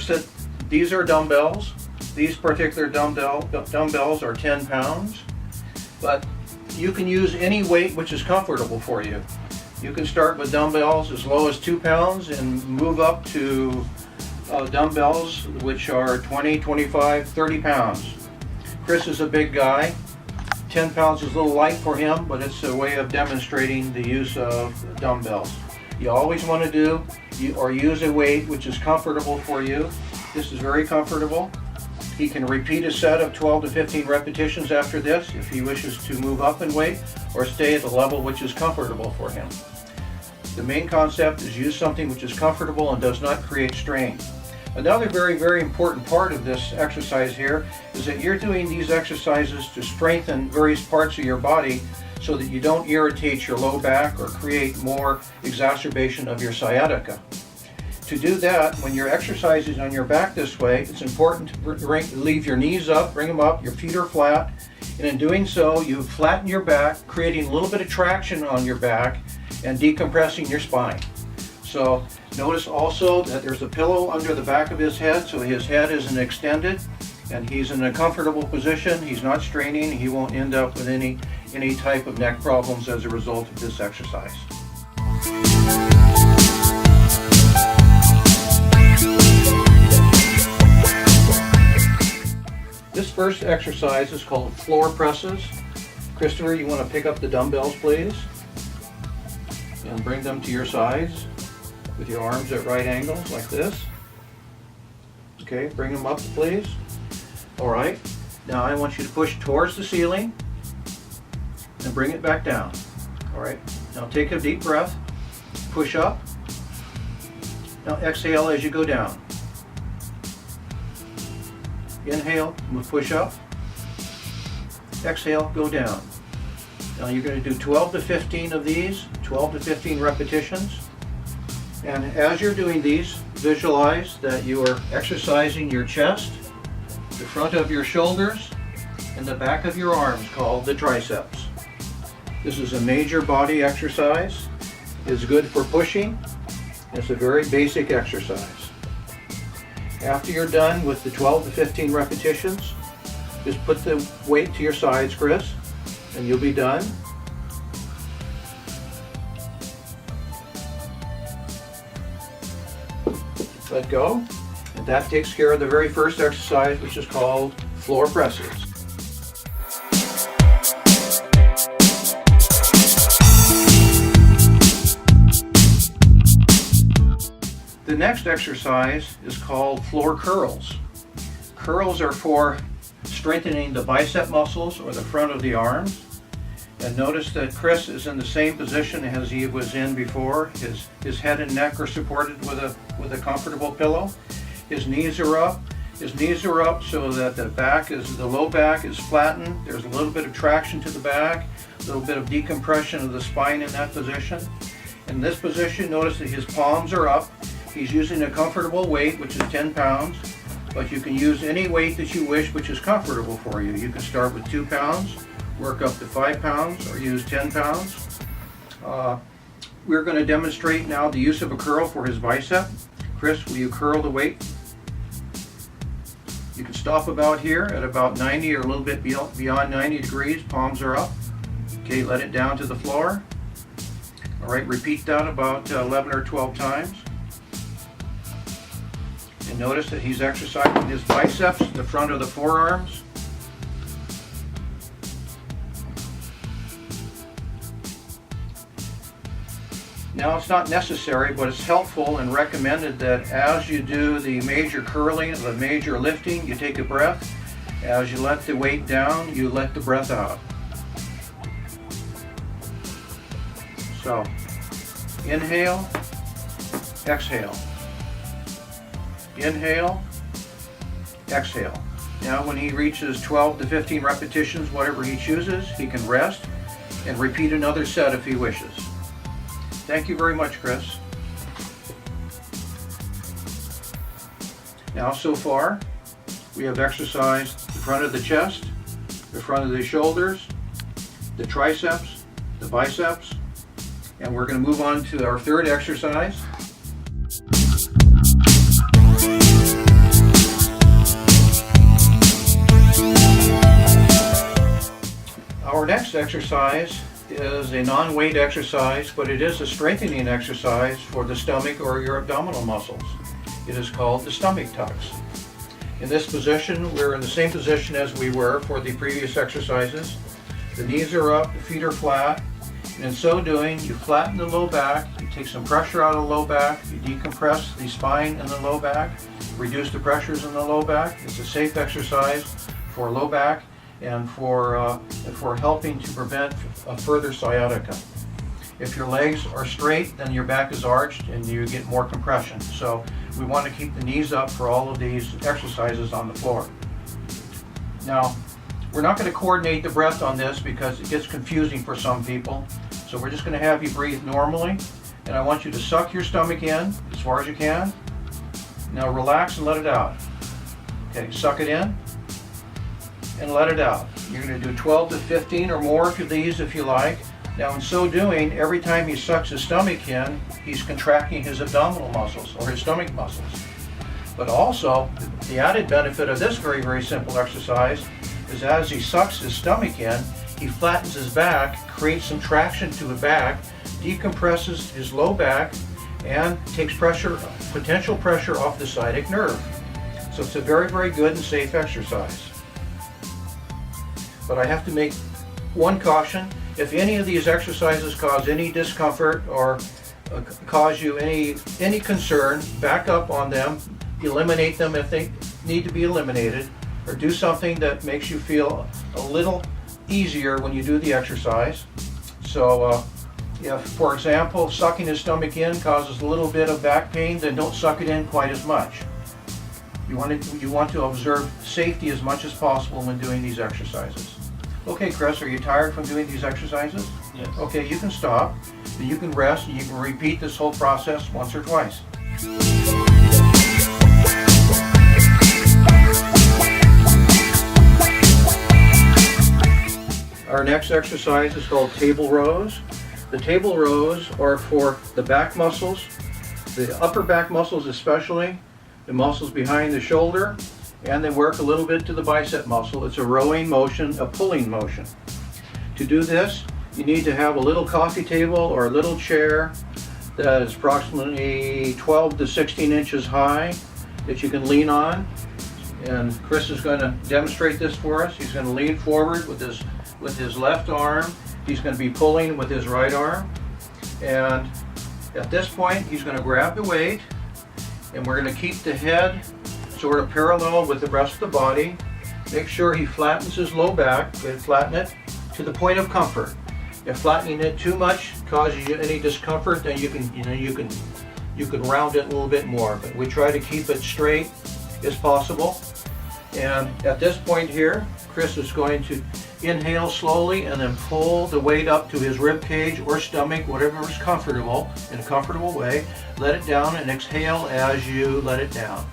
notice that these are dumbbells. These particular dumbbells are 10 pounds, but you can use any weight which is comfortable for you. You can start with dumbbells as low as 2 pounds and move up to dumbbells which are 20, 25, 30 pounds. Chris is a big guy. 10 pounds is a little light for him, but it's a way of demonstrating the use of dumbbells. You always want to do or use a weight which is comfortable for you. This is very comfortable. He can repeat a set of 12 to 15 repetitions after this if he wishes to move up in weight or stay at the level which is comfortable for him. The main concept is use something which is comfortable and does not create strain. Another very, very important part of this exercise here is that you're doing these exercises to strengthen various parts of your body so that you don't irritate your low back or create more exacerbation of your sciatica. To do that, when you're exercising on your back this way, it's important to leave your knees up, bring them up, your feet are flat, and in doing so, you flatten your back, creating a little bit of traction on your back and decompressing your spine. So notice also that there's a pillow under the back of his head, so his head isn't extended and he's in a comfortable position. He's not straining. He won't end up with any type of neck problems as a result of this exercise. This first exercise is called floor presses. Christopher, you want to pick up the dumbbells, please, and bring them to your sides with your arms at right angles like this. Okay, bring them up, please. All right, now I want you to push towards the ceiling and bring it back down. All right, now take a deep breath, push up. Now exhale as you go down. Inhale, push up. Exhale, go down. Now you're going to do 12 to 15 of these, 12 to 15 repetitions. And as you're doing these, visualize that you are exercising your chest, the front of your shoulders, and the back of your arms, called the triceps. This is a major body exercise. It's good for pushing. It's a very basic exercise. After you're done with the 12 to 15 repetitions, just put the weight to your sides, Chris, and you'll be done. Let go. And that takes care of the very first exercise, which is called floor presses. The next exercise is called floor curls. Curls are for strengthening the bicep muscles or the front of the arms. And notice that Chris is in the same position as he was in before. His head and neck are supported with a comfortable pillow. His knees are up. His knees are up so that the low back is flattened. There's a little bit of traction to the back, a little bit of decompression of the spine in that position. In this position, notice that his palms are up. He's using a comfortable weight, which is 10 pounds, but you can use any weight that you wish which is comfortable for you. You can start with 2 pounds, work up to 5 pounds, or use 10 pounds. We're going to demonstrate now the use of a curl for his bicep. Chris, will you curl the weight? You can stop about here at about 90 or a little bit beyond 90 degrees. Palms are up. Okay, let it down to the floor. All right, repeat that about 11 or 12 times. And notice that he's exercising his biceps, the front of the forearms. Now it's not necessary, but it's helpful and recommended that as you do the major curling, the major lifting, you take a breath. As you let the weight down, you let the breath out. So, inhale, exhale. Inhale, exhale. Now when he reaches 12 to 15 repetitions, whatever he chooses, he can rest and repeat another set if he wishes. Thank you very much, Chris. Now so far, we have exercised the front of the chest, the front of the shoulders, the triceps, the biceps, and we're going to move on to our third exercise. Our next exercise is a non-weight exercise, but it is a strengthening exercise for the stomach or your abdominal muscles. It is called the stomach tucks. In this position, we're in the same position as we were for the previous exercises. The knees are up, the feet are flat, and in so doing, you flatten the low back, you take some pressure out of the low back, you decompress the spine in the low back, reduce the pressures in the low back. It's a safe exercise for low back and for helping to prevent a further sciatica. If your legs are straight, then your back is arched and you get more compression. So we want to keep the knees up for all of these exercises on the floor. Now, we're not going to coordinate the breath on this because it gets confusing for some people. So we're just going to have you breathe normally, and I want you to suck your stomach in as far as you can. Now relax and let it out. Okay, suck it in and let it out. You're going to do 12 to 15 or more of these if you like. Now in so doing, every time he sucks his stomach in, he's contracting his abdominal muscles or his stomach muscles. But also, the added benefit of this very, very simple exercise is as he sucks his stomach in, he flattens his back, creates some traction to the back, decompresses his low back, and takes pressure, potential pressure off the sciatic nerve. So it's a very, very good and safe exercise. But I have to make one caution. If any of these exercises cause any discomfort or cause you any concern, back up on them, eliminate them if they need to be eliminated, or do something that makes you feel a little easier when you do the exercise. So if, for example, sucking his stomach in causes a little bit of back pain, then don't suck it in quite as much. You want to observe safety as much as possible when doing these exercises. Okay, Chris, are you tired from doing these exercises? Yes. Okay, you can stop, and you can rest, and you can repeat this whole process once or twice. Our next exercise is called table rows. The table rows are for the back muscles, the upper back muscles especially, the muscles behind the shoulder, and they work a little bit to the bicep muscle. It's a rowing motion, a pulling motion. To do this, you need to have a little coffee table or a little chair that is approximately 12 to 16 inches high that you can lean on. And Chris is going to demonstrate this for us. He's going to lean forward with his left arm. He's going to be pulling with his right arm. And at this point, he's going to grab the weight, and we're going to keep the head sort of parallel with the rest of the body. Make sure he flattens his low back, flatten it to the point of comfort. If flattening it too much causes you any discomfort, then you can round it a little bit more. But we try to keep it straight as possible. And at this point here, Chris is going to inhale slowly and then pull the weight up to his rib cage or stomach, whatever is comfortable, in a comfortable way. Let it down and exhale as you let it down.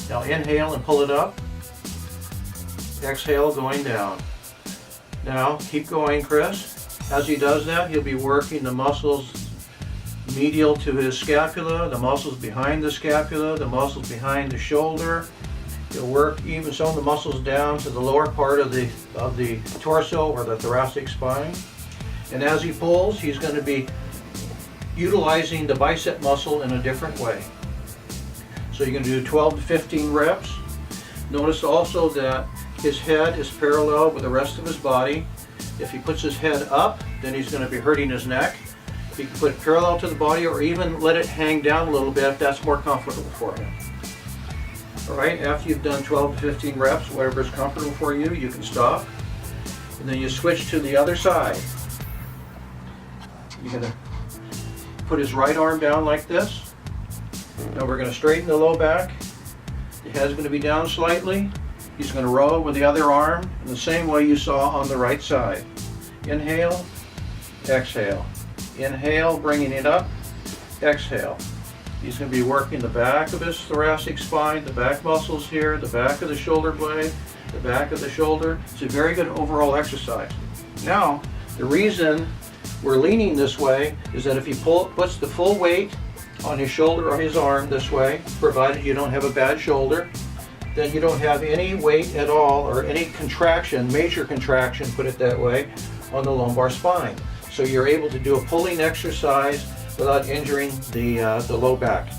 Now inhale and pull it up. Exhale, going down. Now keep going, Chris. As he does that, he'll be working the muscles medial to his scapula, the muscles behind the scapula, the muscles behind the shoulder. He'll work even some of the muscles down to the lower part of the torso or the thoracic spine. And as he pulls, he's going to be utilizing the bicep muscle in a different way. So you're going to do 12 to 15 reps. Notice also that his head is parallel with the rest of his body. If he puts his head up, then he's going to be hurting his neck. He can put it parallel to the body or even let it hang down a little bit if that's more comfortable for him. All right, after you've done 12 to 15 reps, whatever is comfortable for you, you can stop. And then you switch to the other side. You're going to put his right arm down like this. Now we're going to straighten the low back. The head's going to be down slightly. He's going to row with the other arm in the same way you saw on the right side. Inhale, exhale. Inhale, bringing it up, exhale. He's going to be working the back of his thoracic spine, the back muscles here, the back of the shoulder blade, the back of the shoulder. It's a very good overall exercise. Now, the reason we're leaning this way is that if he puts the full weight on his shoulder or his arm this way, provided you don't have a bad shoulder, then you don't have any weight at all or any contraction, major contraction, put it that way, on the lumbar spine. So you're able to do a pulling exercise without injuring the low back.